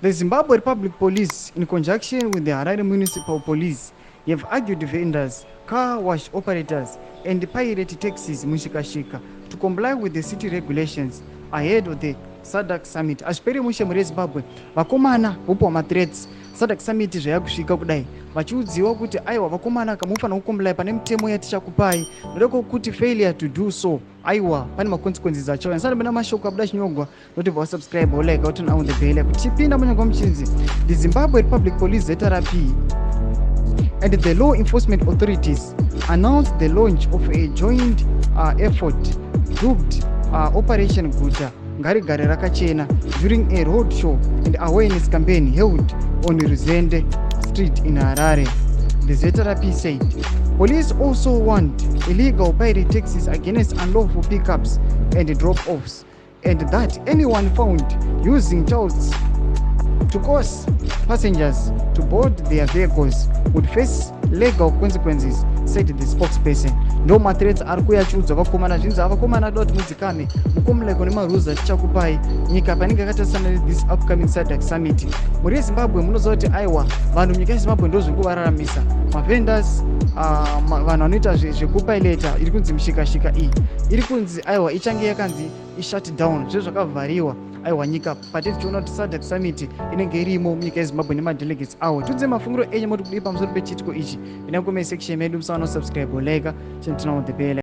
The Zimbabwe Republic Police, in conjunction with the Harare Municipal Police, have argued vendors, car wash operators, and pirate taxis mushikashika to comply with the city regulations ahead of the SADC summit. Azvipere mushe muri Zimbabwe, vakomana vopiwa mathreats SADC summit zvayakusvika kudai vachiudziwa kuti aiwa vakomana kamufana kukombolai pane mitemo yatichakupai noreko kuti failure to do so aiwa pane maconsequences acho. Ndisati pana mashoko abuda chinyogwa noti vasubscribe olike utton on the bell kuti chipinda munyongwa muchinzi the Zimbabwe Republic Police ZRP and the law enforcement authorities announced the launch of a joint effort dubbed Operation Guta Ngarigare Rakachena during a road show and awareness campaign held on Ruzende Street in Harare. The ZRP said police also warned illegal pirate taxis against unlawful pickups and drop-offs, and that anyone found using touts to cause passengers to board their vehicles would face legal consequences, said the spokesperson. Ndo mathreats ari kuyachiudza vakomana zvinzi avakomana ada kuti mudzikame mukomuleko nemarules atichakupai nyika panenge yakatasana this upcoming SADC summit. Muri Zimbabwe munoziva kuti aiwa vanhu munyika yeZimbabwe ndo zvekuvararamisa mavendors vanhu vanoita zvekupilota iri kunzi mishikashika iyi iri kunzi aiwa ichange yakanzi ishut down zve zvakavhariwa aiwa nyika patiri tichiona kuti SADC summit inenge irimo munyika yeZimbabwe nemadelegates awo. Tiudze mafungiro enyu moti kudii pamusoro pechitiko ichi. Pinda mucomment section medu musaona subscribe like channel on the bell.